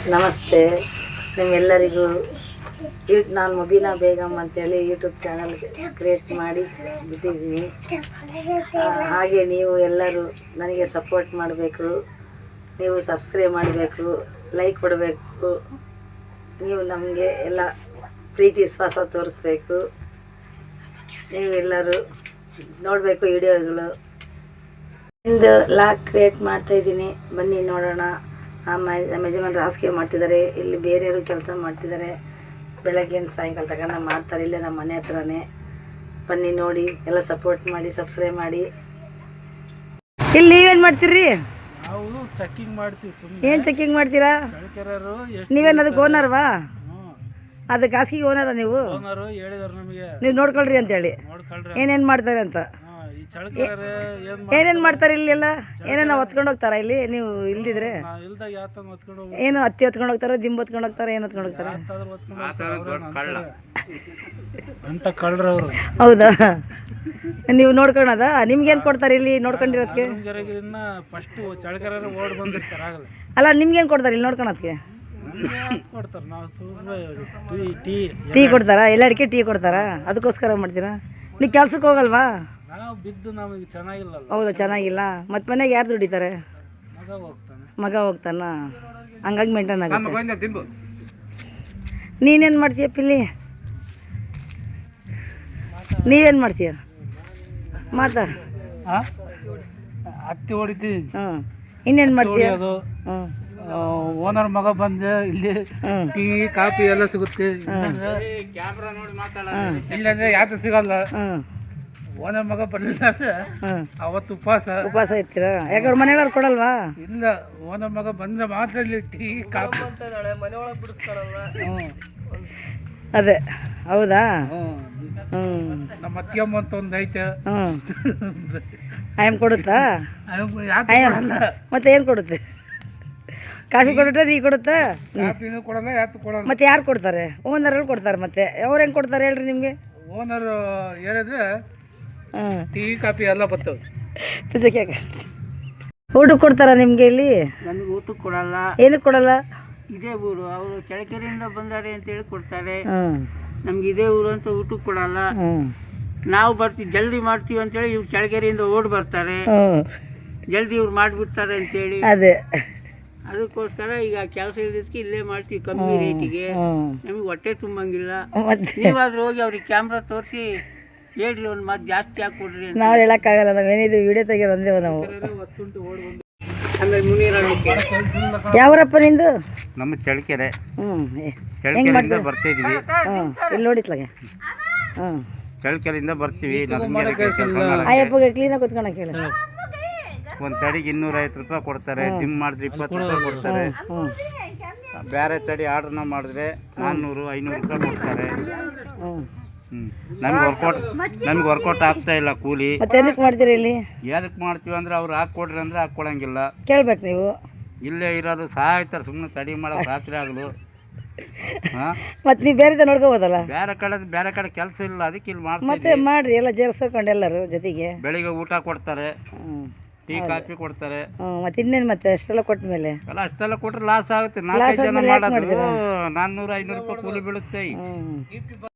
ನಮಸ್ತೆ ನಿಮ್ಮೆಲ್ಲರಿಗೂ ನಾನು ಮುಬೀನಾ ಬೇಗಮ್ ಅಂತೇಳಿ ಯೂಟ್ಯೂಬ್ ಚಾನಲ್ ಕ್ರಿಯೇಟ್ ಮಾಡಿ ಬಿಟ್ಟಿದ್ದೀನಿ. ಹಾಗೆ ನೀವು ಎಲ್ಲರೂ ನನಗೆ ಸಪೋರ್ಟ್ ಮಾಡಬೇಕು, ನೀವು ಸಬ್ಸ್ಕ್ರೈಬ್ ಮಾಡಬೇಕು, ಲೈಕ್ ಕೊಡಬೇಕು, ನೀವು ನಮಗೆ ಎಲ್ಲ ಪ್ರೀತಿ ವಿಶ್ವಾಸ ತೋರಿಸ್ಬೇಕು. ನೀವೆಲ್ಲರೂ ನೋಡಬೇಕು ವಿಡಿಯೋಗಳು. ಒಂದು ಲಾಗ್ ಕ್ರಿಯೇಟ್ ಮಾಡ್ತಾಯಿದ್ದೀನಿ, ಬನ್ನಿ ನೋಡೋಣ. ನಮ್ಮ ಯಜಮಾನರು ಹಾಸಿಗೆ ಮಾಡ್ತಿದ್ದಾರೆ, ಇಲ್ಲಿ ಬೇರೆಯವರು ಕೆಲಸ ಮಾಡ್ತಿದ್ದಾರೆ. ಬೆಳಗ್ಗೆಯಿಂದ ಸಾಯಂಕಾಲ ತಗೊಂಡು ಮಾಡ್ತಾರೆ, ಇಲ್ಲೇ ನಮ್ಮ ಮನೆ ಹತ್ರನೇ. ಬನ್ನಿ ನೋಡಿ, ಎಲ್ಲ ಸಪೋರ್ಟ್ ಮಾಡಿ, ಸಬ್ಸ್ಕ್ರೈಬ್ ಮಾಡಿ. ಇಲ್ಲಿ ನೀವೇನು ಮಾಡ್ತೀರಿ? ನಾವು ಚೆಕಿಂಗ್ ಮಾಡ್ತೀವಿ. ಏನು ಚೆಕಿಂಗ್ ಮಾಡ್ತೀರಾ? ನೀವೇನು ಅದಕ್ಕೆ ಓನರ್ವಾ? ಅದಕ್ಕೆ ಹಾಸಿಗೆ ಓನರ ನೀವು? ಹೇಳಿದಾರೆ ನಮಗೆ, ನೀವು ನೋಡ್ಕೊಳ್ರಿ ಅಂತೇಳಿ. ಏನೇನು ಮಾಡ್ತಾರೆ ಅಂತ? ಏನೇನು ಮಾಡ್ತಾರೆ ಇಲ್ಲಿ ಎಲ್ಲ? ಏನೇನು ಹೊತ್ಕೊಂಡು ಹೋಗ್ತಾರ ಇಲ್ಲಿ? ನೀವು ಇಲ್ದಿದ್ರೆ ಏನು ಹತ್ತಿ ಹೊತ್ಕೊಂಡು ಹೋಗ್ತಾರ, ದಿಂಬು ಹೊತ್ಕೊಂಡು ಹೋಗ್ತಾರೆ, ಏನು ಹೊತ್ಕೊಂಡು ಹೋಗ್ತಾರೆ? ಹೌದಾ? ನೀವು ನೋಡ್ಕೊಳದ? ನಿಮ್ಗೇನು ಕೊಡ್ತಾರೆ ಇಲ್ಲಿ ನೋಡ್ಕೊಂಡಿರೋದಕ್ಕೆ? ಅಲ್ಲ, ನಿಮ್ಗೇನು ಕೊಡ್ತಾರೆ ಇಲ್ಲಿ ನೋಡ್ಕೊಳೋದಕ್ಕೆ? ಟೀ ಕೊಡ್ತಾರಾ? ಎಲ್ಲರಿಗೆ ಟೀ ಕೊಡ್ತಾರಾ? ಅದಕ್ಕೋಸ್ಕರ ಮಾಡ್ತೀರಾ? ನೀವು ಕೆಲ್ಸಕ್ಕೆ ಹೋಗಲ್ವಾ? ಹೌದಾ, ಚೆನ್ನಾಗಿಲ್ಲ. ಮತ್ತು ಮನೆಗೆ ಯಾರು ದುಡಿತಾರೆ? ಮಗ ಹೋಗ್ತಾನ, ಹಂಗಾಗಿ ಮೇಂಟೈನ್ ಆಗುತ್ತೆ. ನೀನೇನು ಮಾಡ್ತೀಯ ಪಿಲ್ಲಿ? ನೀವೇನು ಮಾಡ್ತೀಯ? ಮಾತಾ ಹತ್ತಿ ಹೊಡಿತೀವಿ. ಇನ್ನೇನು ಮಾಡ್ತೀಯ? ಓನರ್ ಮಗ ಬಂದ್ರೆ ಇಲ್ಲಿ ಟೀ ಕಾಫಿ ಎಲ್ಲ ಸಿಗುತ್ತೆ. ಇಲ್ಲಾಂದ್ರೆ ಯಾವ್ದು ಸಿಗಲ್ಲ. ಓನರ್ ಮಗ ಬರಲಿಲ್ಲ ಅಂದ್ರೆ ಅವತ್ತು ಉಪವಾಸ ಇರ್ತೀರಾ? ಯಾಕಂದ್ರೆ ಮನೆಯವ್ರು ಕೊಡಲ್ವಾ? ಇಲ್ಲ, ಓನರ್ ಮಗ ಬಂದ್ರೆ ಮಾತ್ರ ಇಲ್ಲಿ ಟೀ ಕಾಫಿ ಮನೆಯೊಳಗೆ ಬಿಡಿಸ್ತಾರಲ್ಲ. ಅದೇ, ಹೌದಾ? ನಮ್ಮ ಅತ್ತಿಯಮ್ಮ ಅಂತ ಒಂದು ಐತೆ. ಆಯಮ್ ಕೊಡುತ್ತಾ? ಮತ್ತೆ ಏನು ಕೊಡುತ್ತೆ? ಕಾಫಿ ಕೊಡುತ್ತಾ, ಟೀ ಕೊಡುತ್ತಾ? ಕಾಫಿನೂ ಕೊಡಲ್ಲ, ಯಾತು ಕೊಡಲ್ಲ. ಮತ್ತೆ ಯಾರು ಕೊಡ್ತಾರೆ? ಓನರ್ಗಳು ಕೊಡ್ತಾರೆ. ಮತ್ತೆ ಅವ್ರು ಹೆಂಗೆ ಕೊಡ್ತಾರೆ ಹೇಳ್ರಿ ನಿಮಗೆ? ಓನರ್ ಹೇಳಿದ್ರೆ ಟೀ ಕಾಫಿ ಎಲ್ಲ ಬರ್ತವೆ. ಊಟಕ್ಕೆ ಕೊಡ್ತಾರ ನಿಮಗೆ ಇಲ್ಲಿ? ನಮಗೆ ಊಟಕ್ಕೆ ಕೊಡಲ್ಲ. ಏನಕ್ಕೆ ಕೊಡಲ್ಲ? ಇದೇ ಊರು, ಅವರು ಚಳ್ಳಕೆರೆಯಿಂದ ಬಂದಾರೆ ಅಂತೇಳಿ ಕೊಡ್ತಾರೆ. ನಮ್ಗೆ ಇದೇ ಊರು ಅಂತ ಊಟಕ್ಕೆ ಕೊಡಲ್ಲ. ನಾವು ಬರ್ತೀವಿ, ಜಲ್ದಿ ಮಾಡ್ತೀವಿ ಅಂತೇಳಿ ಇವ್ರು ಚಳ್ಳಕೆರೆಯಿಂದ ಓಡಿ ಬರ್ತಾರೆ, ಜಲ್ದಿ ಇವ್ರು ಮಾಡಿಬಿಡ್ತಾರೆ ಅಂತೇಳಿ. ಅದೇ, ಅದಕ್ಕೋಸ್ಕರ ಈಗ ಕೆಲಸ ಇಲ್ಲದಕ್ಕೆ ಇಲ್ಲೇ ಮಾಡ್ತೀವಿ ಕಮ್ಮಿ ರೇಟಿಗೆ. ನಮಗೆ ಹೊಟ್ಟೆ ತುಂಬಂಗಿಲ್ಲ. ನೀವಾದ್ರೂ ಹೋಗಿ ಅವ್ರಿಗೆ ಕ್ಯಾಮ್ರಾ ತೋರಿಸಿ ಹೇಳ್ರಿ, ಒಂದು ಮಾತು ಜಾಸ್ತಿ ಹಾಕ್ಕೊಡ್ರಿ. ನಾವು ಹೇಳೋಕ್ಕಾಗಲ್ಲ, ನಾವೇನಿದ್ರು ವಿಡಿಯೋ ತೆಗಿರೋ ಒಂದೇವ ನಾವು. ಆಮೇಲೆ ಮುನೀರಳ್ಳಿಕ್ಕೆ. ಯಾವರಪ್ಪ ನಿಂದು? ನಮ್ಮ ಚಳ್ಳಕೆರೆ. ಹೆಂಗೆ ಚಳ್ಳಕೆರೆಯಿಂದ ಬರ್ತಿದ್ವಿ. ಇಲ್ಲಿ ನೋಡಿತ್ಲಾಗೆ. ಚಳ್ಳಕೆರೆಯಿಂದ ಬರ್ತೀವಿ. ಅಯ್ಯಪ್ಪಗೆ ಕ್ಲೀನಾಗಿ ಕೂತ್ಕೊಳಕ್ಕೆ ಹೇಳಿ. ಒಂದು ತಡಿಗೆ 250 ರೂಪಾಯಿ ಕೊಡ್ತಾರೆ. ಜಿಮ್ ಮಾಡಿದ್ರೆ 20 ರೂಪಾಯಿ ಕೊಡ್ತಾರೆ. ಬೇರೆ ತಡಿ ಆರ್ಡ್ರನ್ನ ಮಾಡಿದ್ರೆ 400-500 ರೂಪಾಯಿ ಕೊಡ್ತಾರೆ. ನಮ್ಗೆ ವರ್ಕೌಟ್ ಆಗ್ತಾ ಇಲ್ಲ ಕೂಲಿ. ಮತ್ತೆ ಏನಕ್ಕೆ ಮಾಡ್ತೀರಿ ಇಲ್ಲಿ? ಯಾವ್ದಕ್ಕೆ ಮಾಡ್ತೀವಿ ಅಂದ್ರೆ ಅವ್ರು ಹಾಕ್ಕೊಡ್ರಿ ಅಂದ್ರೆ ಹಾಕ್ಕೊಳಂಗಿಲ್ಲ. ಕೇಳ್ಬೇಕು ನೀವು. ಇಲ್ಲೇ ಇರೋದು ಸಾಯ್ತಾರೆ ಸುಮ್ಮನೆ ತಡಿ ಮಾಡೋದು ರಾತ್ರಿ ಆಗಲು. ಮತ್ತೆ ನೀವು ಬೇರೆ ನೋಡ್ಕೋಬೋದಲ್ಲ? ಬೇರೆ ಕಡೆ ಕೆಲಸ ಇಲ್ಲ, ಅದಕ್ಕೆ ಇಲ್ಲಿ ಮತ್ತೆ ಮಾಡ್ತೀವಿ. ಮಾಡ್ರಿ, ಎಲ್ಲ ಸೇರಿಸ್ಕೊಂಡು ಎಲ್ಲರೂ ಜೊತೆಗೆ. ಬೆಳಿಗ್ಗೆ ಊಟ ಕೊಡ್ತಾರೆ, ಟೀ ಕಾಫಿ ಕೊಡ್ತಾರೆ. ಮತ್ತೆ ಇನ್ನೇನು ಮತ್ತೆ ಅಷ್ಟೆಲ್ಲ ಕೊಟ್ಟ ಮೇಲೆ? ಅಲ್ಲ, ಅಷ್ಟೆಲ್ಲ ಕೊಟ್ಟರೆ ಲಾಸ್ ಆಗುತ್ತೆ. 4-5 ಜನ ಮಾಡೋದು 400-500 ರೂಪಾಯಿ ಕೂಲಿ ಬೀಳುತ್ತೆ.